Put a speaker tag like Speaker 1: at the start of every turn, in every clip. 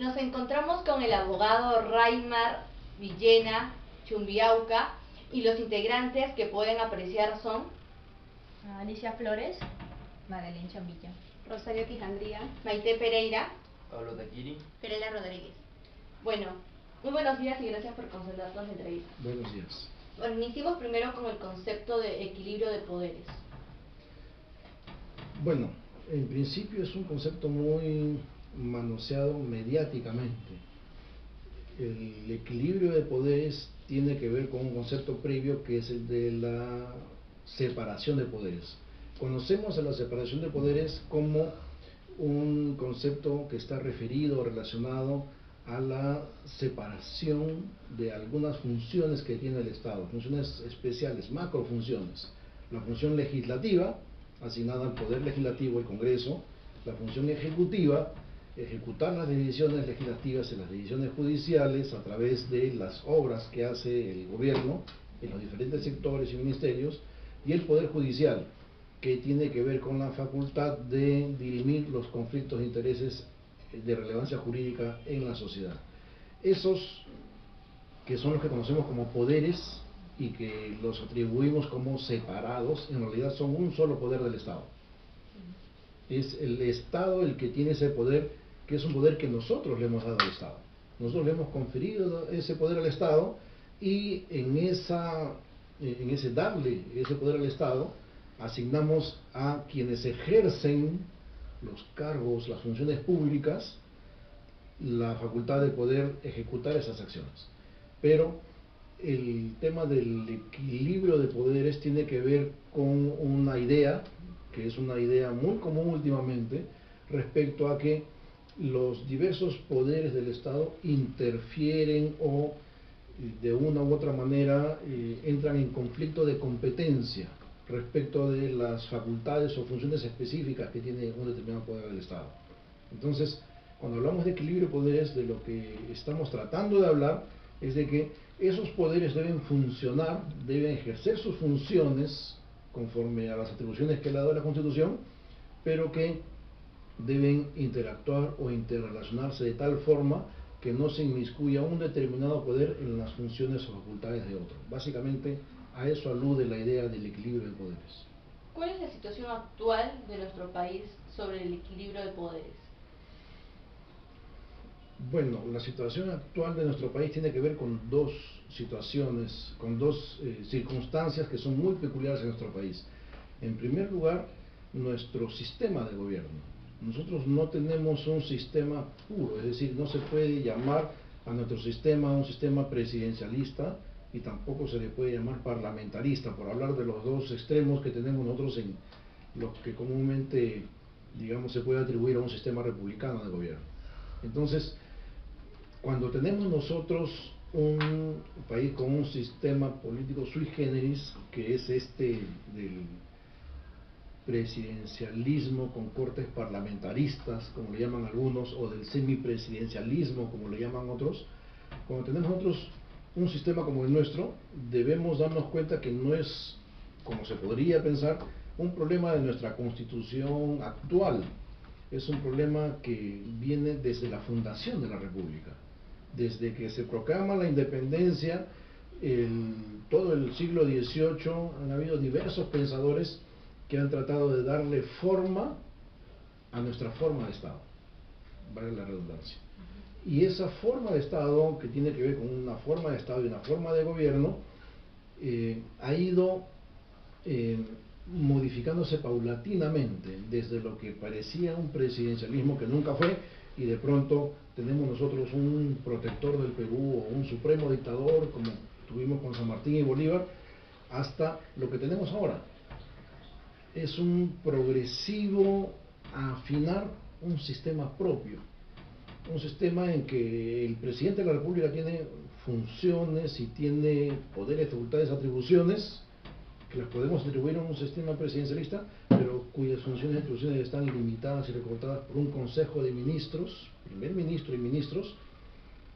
Speaker 1: Nos encontramos con el abogado Raimar Villena Chumbiauca y los integrantes que pueden apreciar son
Speaker 2: Alicia Flores, Madeleine Chambilla,
Speaker 3: Rosario Quijandría,
Speaker 1: Maite Pereira,
Speaker 4: Pablo Taquiri,
Speaker 3: Perela Rodríguez.
Speaker 1: Bueno, muy buenos días y gracias por concedernos la entrevista.
Speaker 5: Buenos días.
Speaker 1: Bueno, iniciemos primero con el concepto de equilibrio de poderes.
Speaker 5: Bueno, en principio es un concepto muy manoseado mediáticamente. El equilibrio de poderes tiene que ver con un concepto previo que es el de la separación de poderes. Conocemos a la separación de poderes como un concepto que está referido o relacionado a la separación de algunas funciones que tiene el Estado, funciones especiales, macrofunciones. La función legislativa, asignada al Poder Legislativo, el Congreso; la función ejecutiva, ejecutar las decisiones legislativas y las decisiones judiciales a través de las obras que hace el gobierno en los diferentes sectores y ministerios; y el Poder Judicial, que tiene que ver con la facultad de dirimir los conflictos de intereses de relevancia jurídica en la sociedad. Esos que son los que conocemos como poderes y que los atribuimos como separados, en realidad son un solo poder del Estado. Es el Estado el que tiene ese poder, que es un poder que nosotros le hemos dado al Estado. Nosotros le hemos conferido ese poder al Estado, y en ese darle ese poder al Estado asignamos a quienes ejercen los cargos, las funciones públicas, la facultad de poder ejecutar esas acciones. Pero el tema del equilibrio de poderes tiene que ver con una idea, que es una idea muy común últimamente, respecto a que los diversos poderes del Estado interfieren o de una u otra manera entran en conflicto de competencia respecto de las facultades o funciones específicas que tiene un determinado poder del Estado. Entonces, cuando hablamos de equilibrio de poderes, de lo que estamos tratando de hablar es de que esos poderes deben funcionar, deben ejercer sus funciones conforme a las atribuciones que le ha dado la Constitución, pero que deben interactuar o interrelacionarse de tal forma que no se inmiscuya un determinado poder en las funciones o facultades de otro. Básicamente, a eso alude la idea del equilibrio de poderes.
Speaker 1: ¿Cuál es la situación actual de nuestro país sobre el equilibrio de poderes?
Speaker 5: Bueno, la situación actual de nuestro país tiene que ver con dos situaciones, con dos circunstancias que son muy peculiares en nuestro país. En primer lugar, nuestro sistema de gobierno. Nosotros no tenemos un sistema puro, es decir, no se puede llamar a nuestro sistema un sistema presidencialista, y tampoco se le puede llamar parlamentarista, por hablar de los dos extremos que tenemos nosotros en lo que comúnmente, digamos, se puede atribuir a un sistema republicano de gobierno. Entonces, cuando tenemos nosotros un país con un sistema político sui generis, que es este del presidencialismo con cortes parlamentaristas, como le llaman algunos, o del semipresidencialismo, como le llaman otros, cuando tenemos nosotros un sistema como el nuestro, debemos darnos cuenta que no es, como se podría pensar, un problema de nuestra Constitución actual. Es un problema que viene desde la fundación de la República. Desde que se proclama la independencia, todo el siglo XVIII, han habido diversos pensadores que han tratado de darle forma a nuestra forma de Estado, vale la redundancia. Y esa forma de Estado, que tiene que ver con una forma de Estado y una forma de gobierno, ha ido modificándose paulatinamente, desde lo que parecía un presidencialismo que nunca fue, y de pronto tenemos nosotros un protector del Perú o un supremo dictador, como tuvimos con San Martín y Bolívar, hasta lo que tenemos ahora. Es un progresivo afinar un sistema propio, un sistema en que el presidente de la República tiene funciones y tiene poderes, facultades, atribuciones que las podemos atribuir a un sistema presidencialista, pero cuyas funciones y atribuciones están limitadas y recortadas por un consejo de ministros, primer ministro y ministros,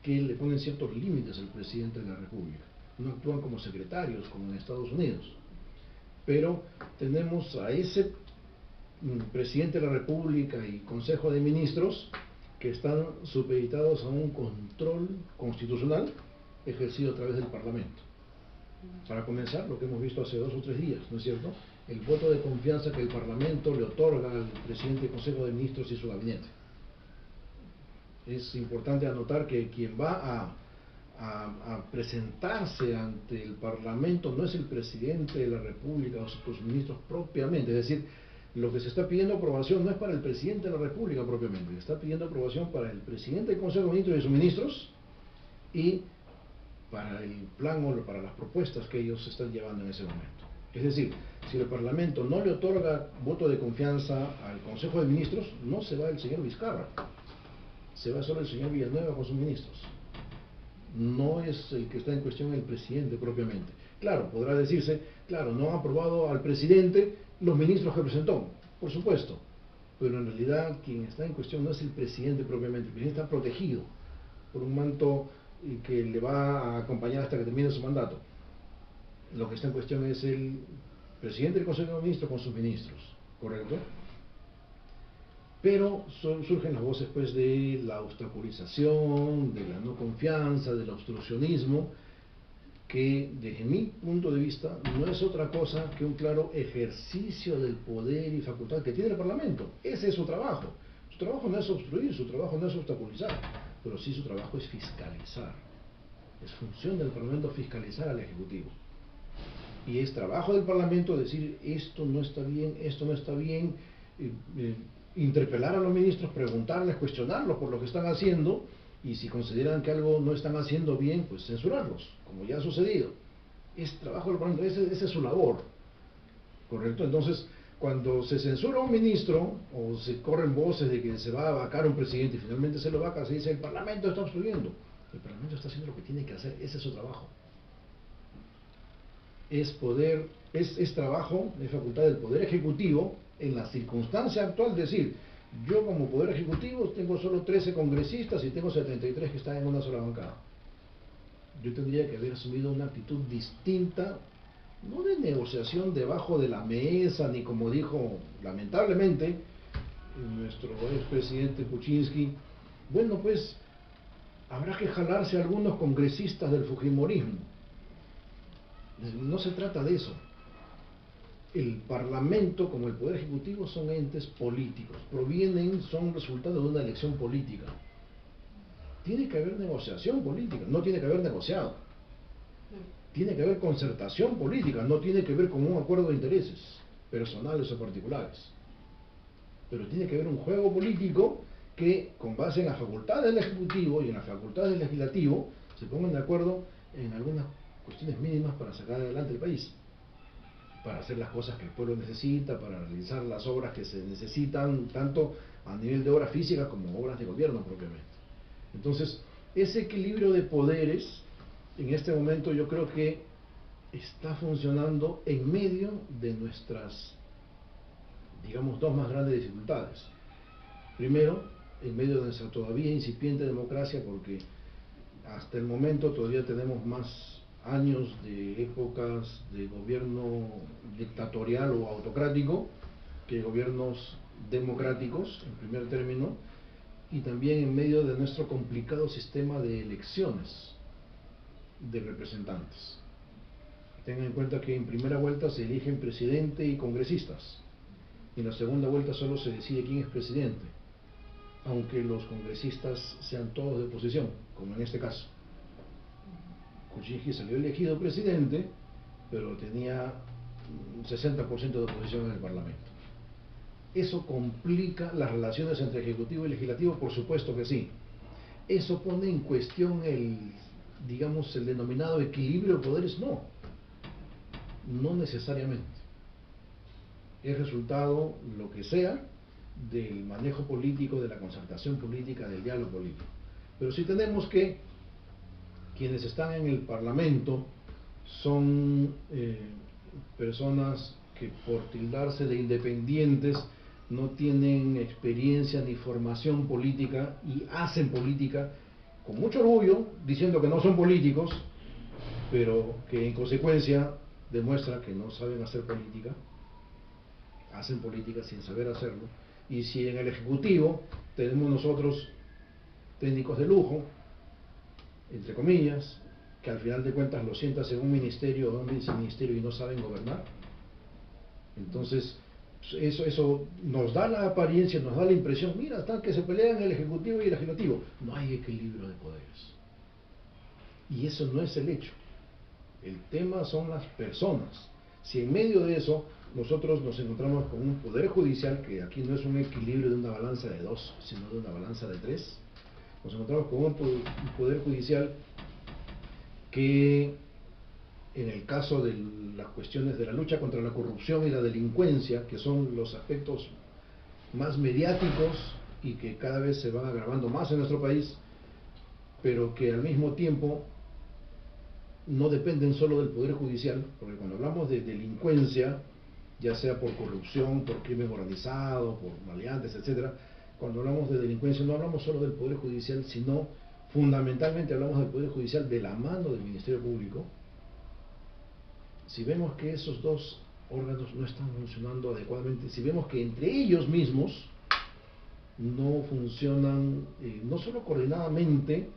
Speaker 5: que le ponen ciertos límites al presidente de la República. No actúan como secretarios, como en Estados Unidos. Pero tenemos a ese presidente de la República y consejo de ministros que están supeditados a un control constitucional ejercido a través del Parlamento. Para comenzar, lo que hemos visto hace 2 o 3 días, ¿no es cierto? El voto de confianza que el Parlamento le otorga al presidente del Consejo de Ministros y su gabinete. Es importante anotar que quien va a presentarse ante el Parlamento no es el presidente de la República o sus ministros propiamente, es decir, lo que se está pidiendo aprobación no es para el presidente de la República propiamente, se está pidiendo aprobación para el presidente del Consejo de Ministros y sus ministros y para el plan o para las propuestas que ellos están llevando en ese momento. Es decir, si el Parlamento no le otorga voto de confianza al Consejo de Ministros, no se va el señor Vizcarra, se va solo el señor Villanueva con sus ministros. No es el que está en cuestión el presidente propiamente. Claro, podrá decirse, claro, no ha aprobado al presidente los ministros que presentó, por supuesto, pero en realidad quien está en cuestión no es el presidente propiamente, el presidente está protegido por un manto que le va a acompañar hasta que termine su mandato. Lo que está en cuestión es el presidente del Consejo de Ministros con sus ministros, ¿correcto? Pero surgen las voces pues de la obstaculización, de la no confianza, del obstruccionismo, que desde mi punto de vista no es otra cosa que un claro ejercicio del poder y facultad que tiene el Parlamento. Ese es su trabajo. Su trabajo no es obstruir, su trabajo no es obstaculizar, pero sí su trabajo es fiscalizar. Es función del Parlamento fiscalizar al Ejecutivo. Y es trabajo del Parlamento decir esto no está bien, esto no está bien, interpelar a los ministros, preguntarles, cuestionarlos por lo que están haciendo, y si consideran que algo no están haciendo bien, pues censurarlos, como ya ha sucedido. Es trabajo del Parlamento, esa es su labor, ¿correcto? Entonces, cuando se censura a un ministro, o se corren voces de que se va a vacar a un presidente y finalmente se lo vaca, se dice, el Parlamento está obstruyendo. El Parlamento está haciendo lo que tiene que hacer, ese es su trabajo. Es trabajo, es facultad del Poder Ejecutivo, en la circunstancia actual, decir, yo como Poder Ejecutivo tengo solo 13 congresistas y tengo 73 que están en una sola bancada. Yo tendría que haber asumido una actitud distinta, no de negociación debajo de la mesa, ni como dijo lamentablemente nuestro expresidente Kuczynski, bueno pues habrá que jalarse a algunos congresistas del fujimorismo. No se trata de eso. El Parlamento, como el Poder Ejecutivo, son entes políticos, son resultado de una elección política. Tiene que haber negociación política, no tiene que haber negociado. Tiene que haber concertación política, no tiene que ver con un acuerdo de intereses, personales o particulares. Pero tiene que haber un juego político que, con base en las facultades del Ejecutivo y en las facultades del Legislativo, se pongan de acuerdo en algunas cuestiones mínimas para sacar adelante el país, para hacer las cosas que el pueblo necesita, para realizar las obras que se necesitan, tanto a nivel de obras físicas como obras de gobierno propiamente. Entonces, ese equilibrio de poderes, en este momento yo creo que está funcionando en medio de nuestras, digamos, 2 más grandes dificultades. Primero, en medio de nuestra todavía incipiente democracia, porque hasta el momento todavía tenemos más años de épocas de gobierno dictatorial o autocrático que gobiernos democráticos, en primer término, y también en medio de nuestro complicado sistema de elecciones de representantes. Tengan en cuenta que en primera vuelta se eligen presidente y congresistas, y en la segunda vuelta solo se decide quién es presidente, aunque los congresistas sean todos de oposición, como en este caso. Kuczynski salió elegido presidente, pero tenía un 60% de oposición en el Parlamento. ¿Eso complica las relaciones entre Ejecutivo y Legislativo? Por supuesto que sí. ¿Eso pone en cuestión el denominado equilibrio de poderes? No. No necesariamente. Es resultado, lo que sea, del manejo político, de la concertación política, del diálogo político. Pero si tenemos que quienes están en el Parlamento son personas que por tildarse de independientes no tienen experiencia ni formación política y hacen política con mucho orgullo, diciendo que no son políticos, pero que en consecuencia demuestra que no saben hacer política, hacen política sin saber hacerlo. Y si en el Ejecutivo tenemos nosotros técnicos de lujo, entre comillas, que al final de cuentas lo sientas en un ministerio o un viceministerio y no saben gobernar. Entonces, eso nos da la apariencia, nos da la impresión, mira, están que se pelean el Ejecutivo y el Legislativo. No hay equilibrio de poderes. Y eso no es el hecho. El tema son las personas. Si en medio de eso nosotros nos encontramos con un poder judicial, que aquí no es un equilibrio de una balanza de 2, sino de una balanza de 3, nos encontramos con un poder judicial que, en el caso de las cuestiones de la lucha contra la corrupción y la delincuencia, que son los aspectos más mediáticos y que cada vez se van agravando más en nuestro país, pero que al mismo tiempo no dependen solo del Poder Judicial, porque cuando hablamos de delincuencia, ya sea por corrupción, por crimen organizado, por maleantes, etcétera, cuando hablamos de delincuencia no hablamos solo del Poder Judicial, sino fundamentalmente hablamos del Poder Judicial de la mano del Ministerio Público. Si vemos que esos dos órganos no están funcionando adecuadamente, si vemos que entre ellos mismos no funcionan, no solo coordinadamente,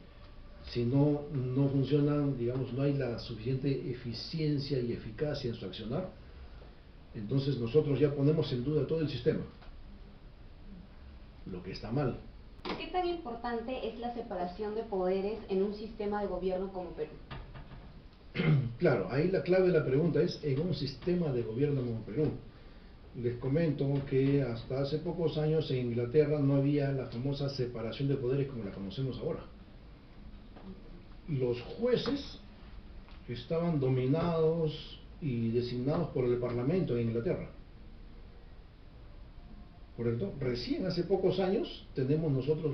Speaker 5: sino no funcionan, digamos, no hay la suficiente eficiencia y eficacia en su accionar, entonces nosotros ya ponemos en duda todo el sistema, lo que está mal.
Speaker 3: ¿Qué tan importante es la separación de poderes en un sistema de gobierno como Perú?
Speaker 5: Claro, ahí la clave de la pregunta es en un sistema de gobierno como Perú. Les comento que hasta hace pocos años en Inglaterra no había la famosa separación de poderes como la conocemos ahora. Los jueces estaban dominados y designados por el Parlamento en Inglaterra. ¿Correcto? Recién hace pocos años tenemos nosotros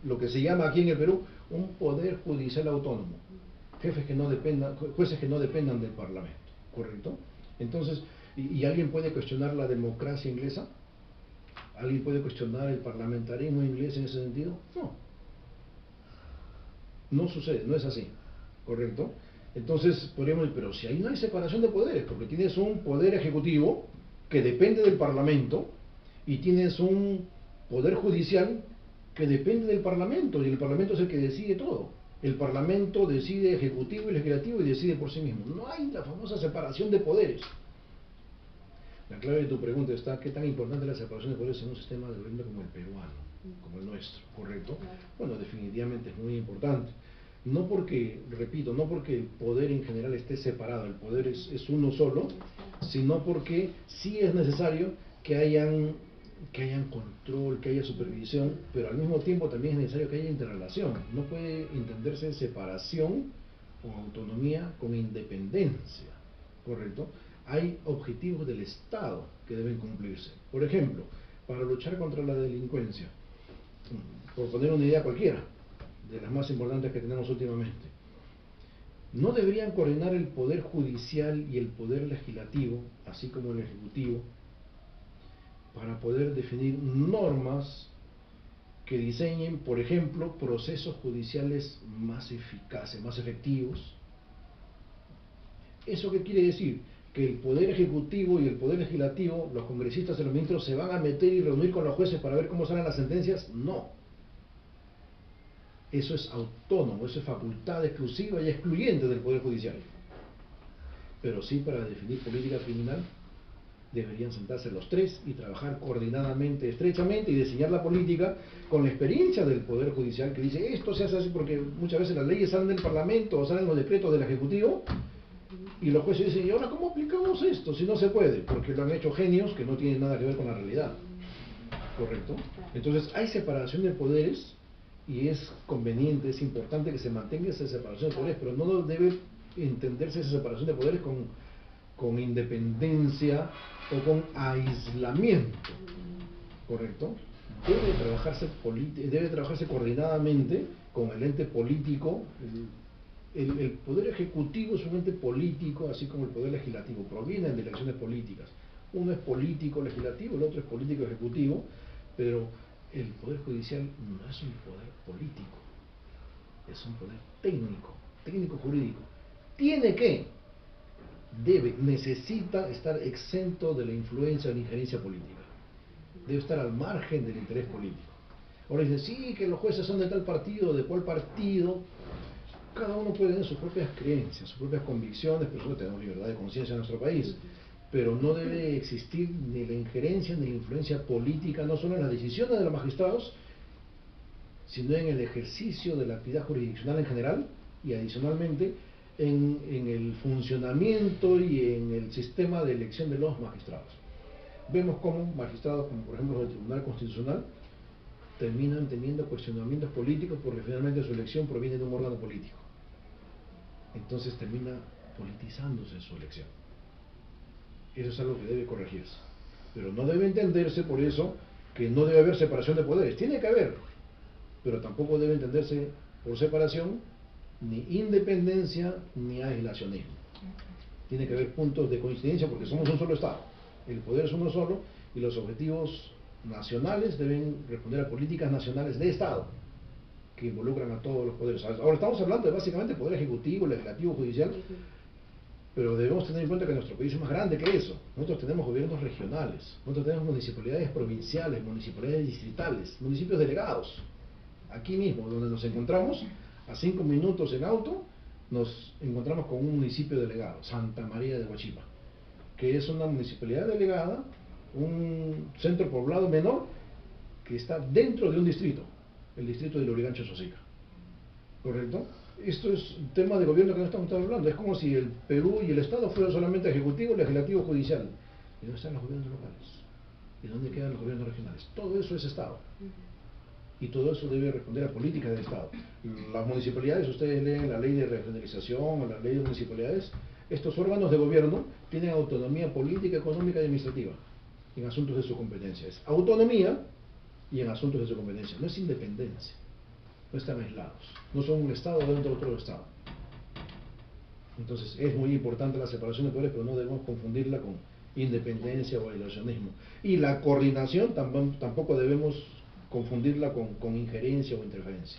Speaker 5: lo que se llama aquí en el Perú un poder judicial autónomo. Jueces que no dependan del Parlamento. ¿Correcto? Entonces, ¿y alguien puede cuestionar la democracia inglesa? ¿Alguien puede cuestionar el parlamentarismo inglés en ese sentido? No. No sucede, no es así, ¿correcto? Entonces podríamos decir, pero si ahí no hay separación de poderes, porque tienes un poder ejecutivo que depende del Parlamento y tienes un poder judicial que depende del Parlamento, y el Parlamento es el que decide todo. El Parlamento decide ejecutivo y legislativo y decide por sí mismo. No hay la famosa separación de poderes. La clave de tu pregunta está, ¿qué tan importante es la separación de poderes en un sistema de gobierno como el peruano, como el nuestro, correcto? Bueno, definitivamente es muy importante. No porque, repito, no porque el poder en general esté separado, el poder es uno solo, sino porque sí es necesario que hayan control, que haya supervisión, pero al mismo tiempo también es necesario que haya interrelación. No puede entenderse separación o autonomía con independencia, ¿correcto? Hay objetivos del Estado que deben cumplirse. Por ejemplo, para luchar contra la delincuencia, por poner una idea cualquiera, de las más importantes que tenemos últimamente, ¿no deberían coordinar el Poder Judicial y el Poder Legislativo, así como el Ejecutivo, para poder definir normas que diseñen, por ejemplo, procesos judiciales más eficaces, más efectivos? ¿Eso qué quiere decir? Que el Poder Ejecutivo y el Poder Legislativo, los congresistas y los ministros, se van a meter y reunir con los jueces para ver cómo salen las sentencias. No. Eso es autónomo, eso es facultad exclusiva y excluyente del Poder Judicial. Pero sí, para definir política criminal deberían sentarse los tres y trabajar coordinadamente, estrechamente, y diseñar la política con la experiencia del Poder Judicial, que dice, esto se hace así porque muchas veces las leyes salen del Parlamento o salen los decretos del Ejecutivo, y los jueces dicen, ¿y ahora cómo aplicamos esto? Si no se puede, porque lo han hecho genios que no tienen nada que ver con la realidad. ¿Correcto? Entonces hay separación de poderes y es conveniente, es importante que se mantenga esa separación de poderes, pero no debe entenderse esa separación de poderes con independencia o con aislamiento. ¿Correcto? Debe trabajarse coordinadamente con el ente político. El Poder Ejecutivo es un ente político, así como el Poder Legislativo, provienen de elecciones políticas. Uno es político legislativo, el otro es político ejecutivo, pero el Poder Judicial no es un poder político, es un poder técnico-jurídico. Necesita estar exento de la influencia o la injerencia política. Debe estar al margen del interés político. Ahora dicen, sí, que los jueces son de tal partido, de cuál partido. Cada uno puede tener sus propias creencias, sus propias convicciones, pero nosotros tenemos libertad de conciencia en nuestro país. Pero no debe existir ni la injerencia ni la influencia política, no solo en las decisiones de los magistrados, sino en el ejercicio de la actividad jurisdiccional en general y adicionalmente en el funcionamiento y en el sistema de elección de los magistrados. Vemos cómo magistrados, como por ejemplo el Tribunal Constitucional, terminan teniendo cuestionamientos políticos porque finalmente su elección proviene de un órgano político. Entonces termina politizándose su elección. Eso es algo que debe corregirse. Pero no debe entenderse por eso que no debe haber separación de poderes. Tiene que haber, pero tampoco debe entenderse por separación ni independencia ni aislacionismo. Tiene que haber puntos de coincidencia porque somos un solo Estado. El poder es uno solo y los objetivos nacionales deben responder a políticas nacionales de Estado que involucran a todos los poderes. Ahora estamos hablando de básicamente poder ejecutivo, legislativo, judicial, pero debemos tener en cuenta que nuestro país es más grande que eso. Nosotros tenemos gobiernos regionales, nosotros tenemos municipalidades provinciales, municipalidades distritales, municipios delegados. Aquí mismo, donde nos encontramos, a 5 minutos en auto, nos encontramos con un municipio delegado, Santa María de Huachipa, que es una municipalidad delegada, un centro poblado menor, que está dentro de un distrito, el distrito de Lurigancho-Sosica. ¿Correcto? Esto es un tema de gobierno que no estamos hablando. Es como si el Perú y el Estado fueran solamente ejecutivo, legislativo, judicial. ¿Y dónde están los gobiernos locales? ¿Y dónde quedan los gobiernos regionales? Todo eso es Estado. Y todo eso debe responder a políticas de Estado. Las municipalidades, ustedes leen la ley de regionalización o la ley de municipalidades, estos órganos de gobierno tienen autonomía política, económica y administrativa en asuntos de su competencia. Es autonomía y en asuntos de su competencia. No es independencia. No están aislados. No son un Estado dentro de otro Estado. Entonces es muy importante la separación de poderes, pero no debemos confundirla con independencia o aislacionismo. Y la coordinación tampoco debemos confundirla con injerencia o interferencia.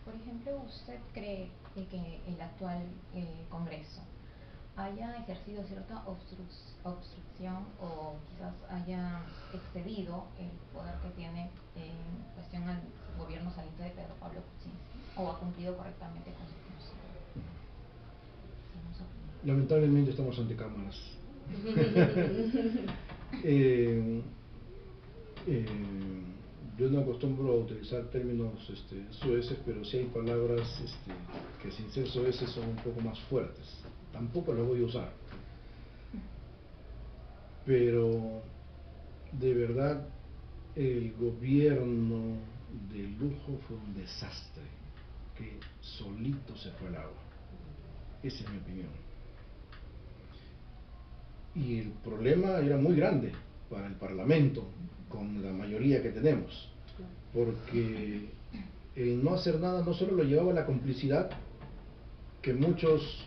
Speaker 2: Por ejemplo, ¿usted cree que el actual Congreso haya ejercido cierta obstrucción o quizás haya excedido el poder que tiene en cuestión al gobierno saliente de Pedro Pablo Kuczynski, o ha cumplido correctamente con su función?
Speaker 5: Lamentablemente estamos ante cámaras. Yo no acostumbro a utilizar términos soeces, pero sí hay palabras que sin ser soeces son un poco más fuertes. Tampoco las voy a usar. Pero de verdad el gobierno de lujo fue un desastre que solito se fue al agua. Esa es mi opinión. Y el problema era muy grande para el Parlamento, con la mayoría que tenemos, porque el no hacer nada no solo lo llevaba a la complicidad, que muchos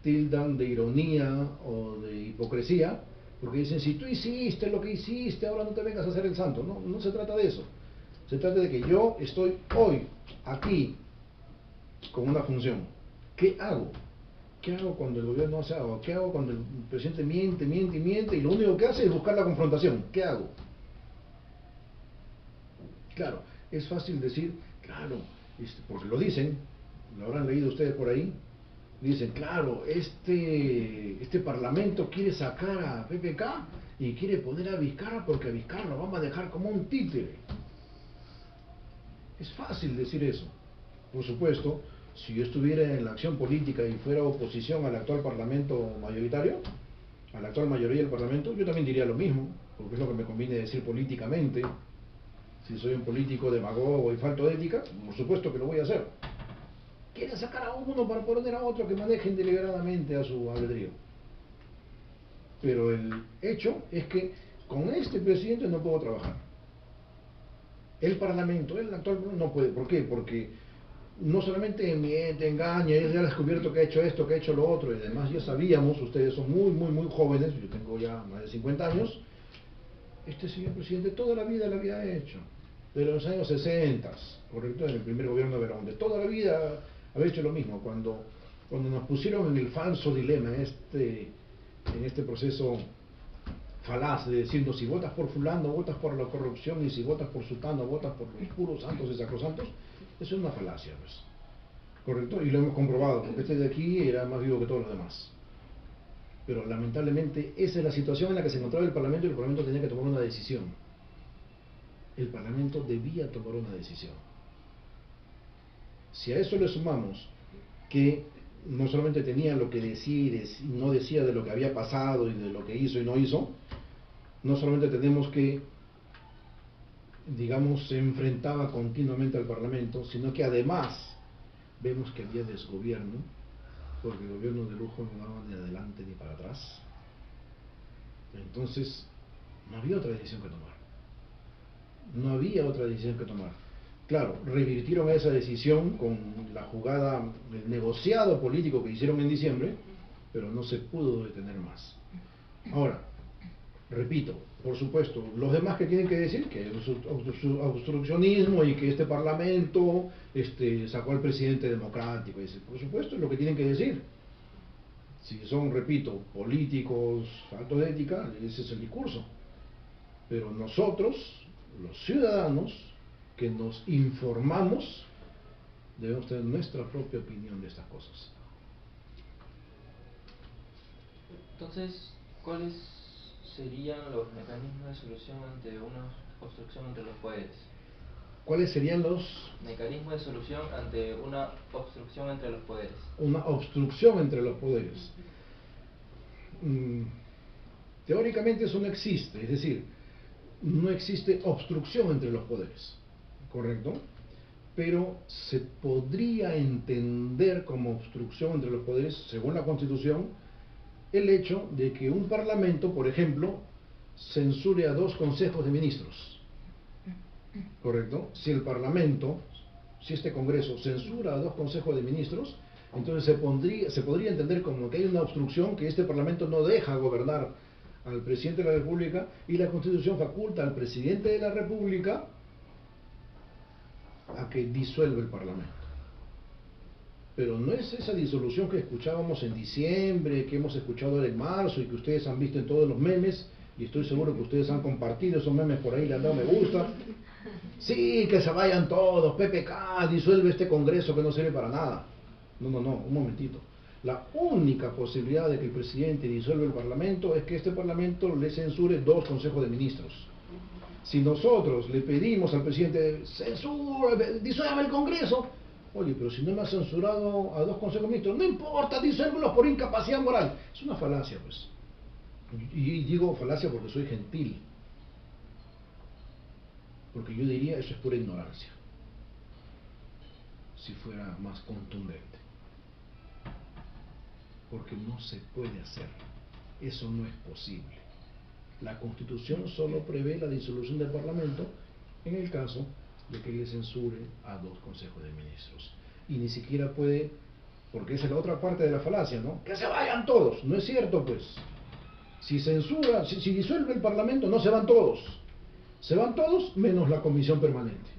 Speaker 5: tildan de ironía o de hipocresía, porque dicen, si tú hiciste lo que hiciste, ahora no te vengas a hacer el santo. No, no se trata de eso. Se trata de que yo estoy hoy, aquí, con una función. ¿Qué hago? ¿Qué hago cuando el gobierno hace algo? ¿Qué hago cuando el presidente miente y lo único que hace es buscar la confrontación? ¿Qué hago? Claro, es fácil decir, claro, porque lo dicen, lo habrán leído ustedes por ahí, dicen, claro, este Parlamento quiere sacar a PPK y quiere poner a Vizcarra porque a Vizcarra lo vamos a dejar como un títere. Es fácil decir eso. Por supuesto, si yo estuviera en la acción política y fuera oposición al actual Parlamento mayoritario, a la actual mayoría del Parlamento, yo también diría lo mismo, porque es lo que me conviene decir políticamente. Si soy un político demagogo y falto de ética, por supuesto que lo voy a hacer. Quieren sacar a uno para poner a otro que manejen deliberadamente a su albedrío. Pero el hecho es que con este presidente no puedo trabajar. El Parlamento, el actual, no puede. ¿Por qué? Porque no solamente miente, engaña, él ya ha descubierto que ha hecho esto, que ha hecho lo otro, y además ya sabíamos, ustedes son muy jóvenes, yo tengo ya más de 50 años, este señor presidente toda la vida lo había hecho, desde los años 60, correcto, en el primer gobierno de Verón, de toda la vida había hecho lo mismo. Cuando nos pusieron en el falso dilema, en este proceso falaz de decirnos si votas por fulano, votas por la corrupción, y si votas por sultano, votas por los puros santos y sacrosantos, eso es una falacia, pues. ¿Correcto? Y lo hemos comprobado, porque este de aquí era más vivo que todos los demás. Pero lamentablemente esa es la situación en la que se encontraba el Parlamento, y el Parlamento tenía que tomar una decisión. El Parlamento debía tomar una decisión. Si a eso le sumamos que no solamente tenía lo que decir, no decía de lo que había pasado y de lo que hizo y no hizo, no solamente tenemos que, digamos, se enfrentaba continuamente al Parlamento, sino que además vemos que había desgobierno, porque el gobierno de lujo no daba ni adelante ni para atrás. Entonces, no había otra decisión que tomar. No había otra decisión que tomar. Claro, revirtieron esa decisión con la jugada, el negociado político que hicieron en diciembre, pero no se pudo detener más. Ahora, repito, por supuesto, los demás que tienen que decir que es obstruccionismo y que este Parlamento sacó al presidente democrático, por supuesto es lo que tienen que decir. Si son, repito, políticos faltos de ética, ese es el discurso. Pero nosotros, los ciudadanos, que nos informamos, debemos tener nuestra propia opinión de estas cosas.
Speaker 4: Entonces, ¿cuáles serían los mecanismos de solución ante una obstrucción entre los poderes?
Speaker 5: ¿Cuáles serían los
Speaker 4: mecanismos de solución ante una obstrucción entre los poderes?
Speaker 5: Una obstrucción entre los poderes. Teóricamente eso no existe, es decir, no existe obstrucción entre los poderes, ¿correcto? Pero se podría entender como obstrucción entre los poderes, según la Constitución, el hecho de que un Parlamento, por ejemplo, censure a 2 consejos de ministros, ¿correcto? Si el Parlamento, si este Congreso censura a 2 consejos de ministros, entonces se podría entender como que hay una obstrucción, que este Parlamento no deja gobernar al presidente de la República, y la Constitución faculta al presidente de la República a que disuelva el Parlamento. Pero no es esa disolución que escuchábamos en diciembre, que hemos escuchado ahora en marzo y que ustedes han visto en todos los memes, y estoy seguro que ustedes han compartido esos memes por ahí, le han dado me gusta. Sí, que se vayan todos, PPK, disuelve este Congreso que no sirve para nada. No, un momentito. La única posibilidad de que el presidente disuelva el Parlamento es que este Parlamento le censure 2 consejos de ministros. Si nosotros le pedimos al presidente, censura, disuelva el Congreso, oye, pero si no me ha censurado a 2 consejos de ministros, no importa, disuélvelos por incapacidad moral. Es una falacia, pues. Y digo falacia porque soy gentil. Porque yo diría, eso es pura ignorancia, si fuera más contundente. Porque no se puede hacer. Eso no es posible. La Constitución solo prevé la disolución del Parlamento en el caso de que le censure a 2 consejos de ministros. Y ni siquiera puede, porque esa es la otra parte de la falacia, ¿no? ¡Que se vayan todos! No es cierto, pues. Si censura, si disuelve el Parlamento, no se van todos. Se van todos menos la comisión permanente.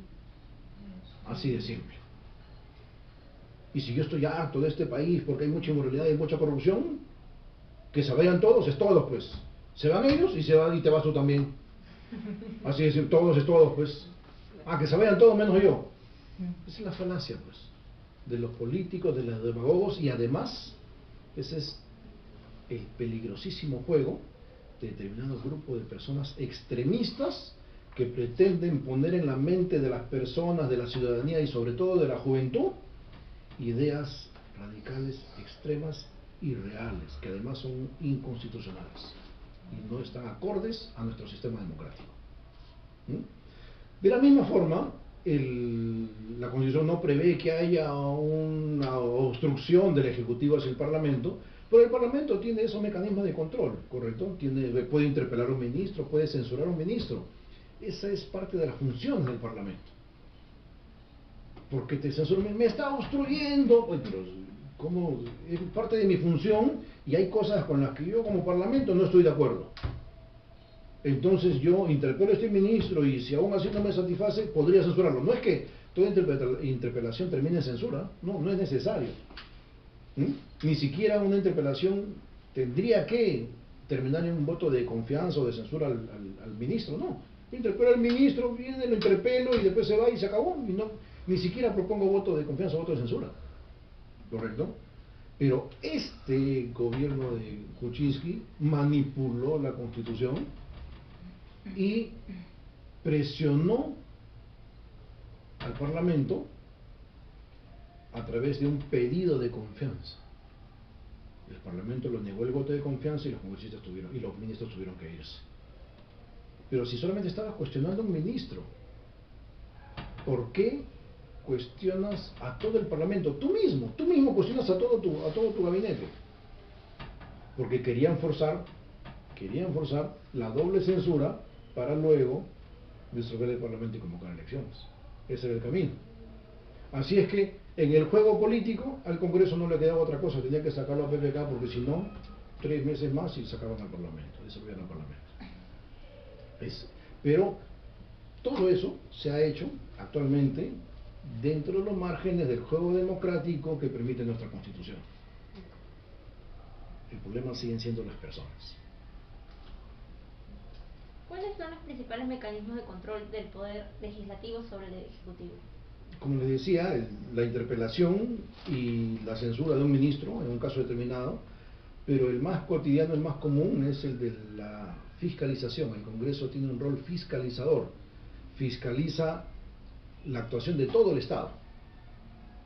Speaker 5: Así de simple. Y si yo estoy harto de este país porque hay mucha inmoralidad y mucha corrupción, que se vayan todos, es todos, pues. Se van ellos y te vas tú también. Así es, todos es todos, pues. Que se vayan todos menos yo. Esa es la falacia, pues, de los políticos, de los demagogos, y además, ese es el peligrosísimo juego de determinados grupos de personas extremistas que pretenden poner en la mente de las personas, de la ciudadanía y sobre todo de la juventud, ideas radicales, extremas y reales, que además son inconstitucionales y no están acordes a nuestro sistema democrático. De la misma forma, la Constitución no prevé que haya una obstrucción del Ejecutivo hacia el Parlamento, pero el Parlamento tiene esos mecanismos de control, ¿correcto? Puede interpelar a un ministro, puede censurar a un ministro. Esa es parte de las funciones del Parlamento. Porque te censuran, me está obstruyendo. Oye, pero ¿cómo? Es parte de mi función y hay cosas con las que yo como Parlamento no estoy de acuerdo. Entonces yo interpelo a este ministro y si aún así no me satisface, podría censurarlo. No es que toda interpelación termine en censura, no es necesario. Ni siquiera una interpelación tendría que terminar en un voto de confianza o de censura al ministro, no. Interpelo al ministro, viene, lo interpelo y después se va y se acabó. Y no, ni siquiera propongo voto de confianza o voto de censura. ¿Correcto? Pero este gobierno de Kuczynski manipuló la Constitución y presionó al Parlamento a través de un pedido de confianza. El Parlamento lo negó el voto de confianza y los congresistas y los ministros tuvieron que irse. Pero si solamente estabas cuestionando a un ministro, ¿por qué cuestionas a todo el Parlamento? Tú mismo cuestionas a todo tu gabinete. Porque querían forzar la doble censura para luego disolver el Parlamento y convocar elecciones. Ese era el camino. Así es que en el juego político al Congreso no le quedaba otra cosa, tenía que sacarlo a PPK, porque si no, 3 meses más y sacaban al Parlamento, disolvían al Parlamento. Pero todo eso se ha hecho actualmente dentro de los márgenes del juego democrático que permite nuestra Constitución. El problema siguen siendo las personas.
Speaker 6: ¿Cuáles son los principales mecanismos de control del poder legislativo sobre el ejecutivo?
Speaker 5: Como les decía, la interpelación y la censura de un ministro en un caso determinado, pero el más cotidiano, el más común es el de la fiscalización. El Congreso tiene un rol fiscalizador, fiscaliza la actuación de todo el Estado,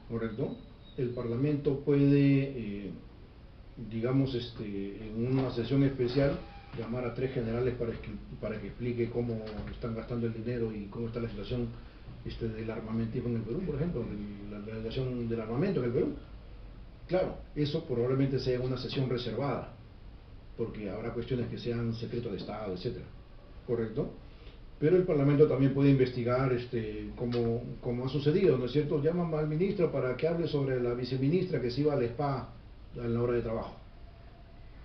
Speaker 5: ¿correcto? El Parlamento puede, digamos, en una sesión especial, llamar a 3 generales para que explique cómo están gastando el dinero y cómo está la situación del armamentismo en el Perú, por ejemplo, de la relación del armamento en el Perú. Claro, eso probablemente sea una sesión reservada, porque habrá cuestiones que sean secreto de Estado, etcétera, ¿correcto? Pero el Parlamento también puede investigar, como ha sucedido, ¿no es cierto? Llaman al ministro para que hable sobre la viceministra que se iba al spa en la hora de trabajo,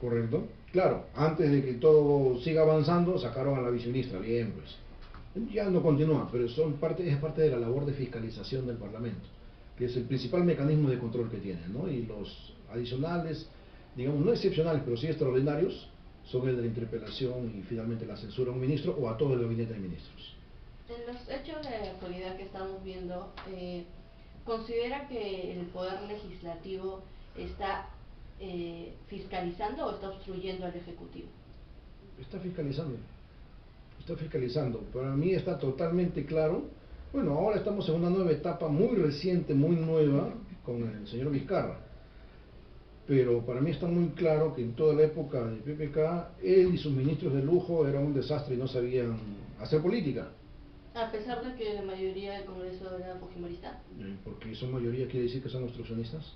Speaker 5: ¿correcto? Claro, antes de que todo siga avanzando, sacaron a la viceministra, bien, pues. Ya no continúa, pero es parte de la labor de fiscalización del Parlamento, que es el principal mecanismo de control que tiene, ¿no? Y los adicionales, digamos, no excepcionales, pero sí extraordinarios, son el de la interpelación y finalmente la censura a un ministro o a todo el gabinete de ministros.
Speaker 1: En los hechos de la actualidad que estamos viendo, ¿considera que el poder legislativo está fiscalizando o está obstruyendo al Ejecutivo?
Speaker 5: Está fiscalizando. Para mí está totalmente claro. Bueno, ahora estamos en una nueva etapa muy reciente, muy nueva, con el señor Vizcarra. Pero para mí está muy claro que en toda la época de PPK, él y sus ministros de lujo eran un desastre y no sabían hacer política.
Speaker 1: A pesar de que la mayoría del Congreso era fujimorista.
Speaker 5: Porque son mayoría quiere decir que son obstruccionistas.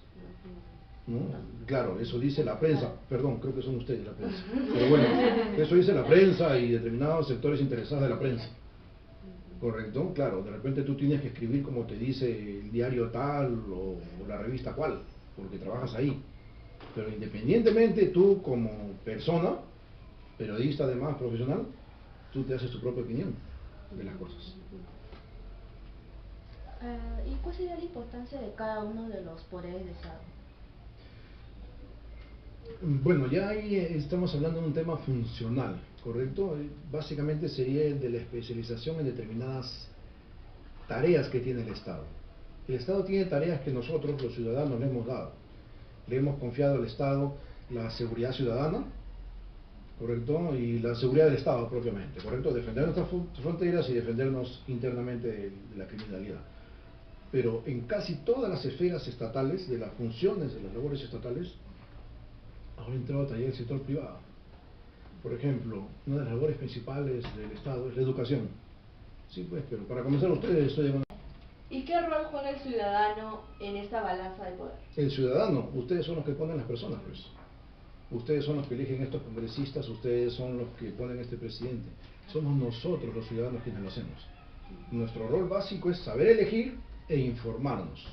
Speaker 5: ¿No? Claro, eso dice la prensa, perdón, creo que son ustedes la prensa, pero bueno, eso dice la prensa y determinados sectores interesados de la prensa, ¿correcto? Claro, de repente tú tienes que escribir como te dice el diario tal o la revista cual, porque trabajas ahí, pero independientemente tú como persona, periodista además, profesional, tú te haces tu propia opinión de las cosas.
Speaker 6: ¿Y cuál sería la importancia de cada uno de los poderes de Estado?
Speaker 5: Bueno, ya ahí estamos hablando de un tema funcional, ¿correcto? Básicamente sería el de la especialización en determinadas tareas que tiene el Estado. El Estado tiene tareas que nosotros, los ciudadanos, le hemos dado. Le hemos confiado al Estado la seguridad ciudadana, ¿correcto? Y la seguridad del Estado propiamente, ¿correcto? Defender nuestras fronteras y defendernos internamente de la criminalidad. Pero en casi todas las esferas estatales, de las funciones, de las labores estatales, ahora ha entrado también el sector privado. Por ejemplo, una de las labores principales del Estado es la educación. Sí, pues, pero para comenzar ustedes estoy en una...
Speaker 1: ¿Y qué rol juega el ciudadano en esta balanza de poder?
Speaker 5: El ciudadano, ustedes son los que ponen las personas, pues. Ustedes son los que eligen estos congresistas, ustedes son los que ponen este presidente. Somos nosotros los ciudadanos quienes lo hacemos. Nuestro rol básico es saber elegir e informarnos.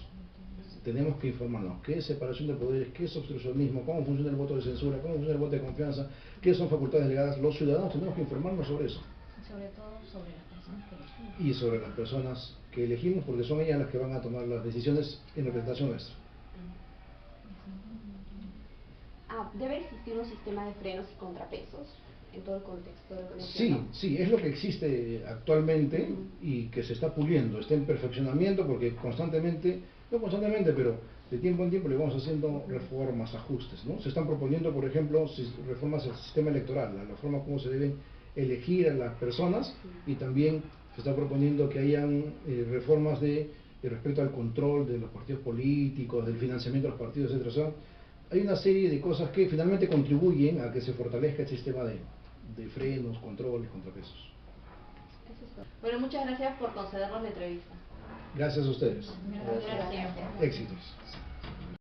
Speaker 5: Tenemos que informarnos qué es separación de poderes, qué es obstruccionismo, cómo funciona el voto de censura, cómo funciona el voto de confianza, qué son facultades delegadas. Los ciudadanos tenemos que informarnos sobre eso.
Speaker 2: Sobre todo sobre las personas que elegimos.
Speaker 5: Y sobre las personas que elegimos, porque son ellas las que van a tomar las decisiones en representación nuestra.
Speaker 3: ¿Debe existir un sistema de frenos y contrapesos en todo el contexto de lo que
Speaker 5: Sí,
Speaker 3: mencionó?
Speaker 5: sí, es lo que existe actualmente y que se está puliendo, está en perfeccionamiento porque constantemente, no constantemente, pero de tiempo en tiempo le vamos haciendo reformas, ajustes, ¿no? Se están proponiendo, por ejemplo, reformas al sistema electoral, la forma como se deben elegir a las personas, y también se está proponiendo que hayan reformas de respecto al control de los partidos políticos, del financiamiento de los partidos, etc. O sea, hay una serie de cosas que finalmente contribuyen a que se fortalezca el sistema de frenos, controles, contrapesos.
Speaker 3: Eso es todo.
Speaker 1: Bueno, muchas gracias por concedernos la entrevista.
Speaker 5: Gracias a ustedes.
Speaker 2: Gracias.
Speaker 5: Éxitos.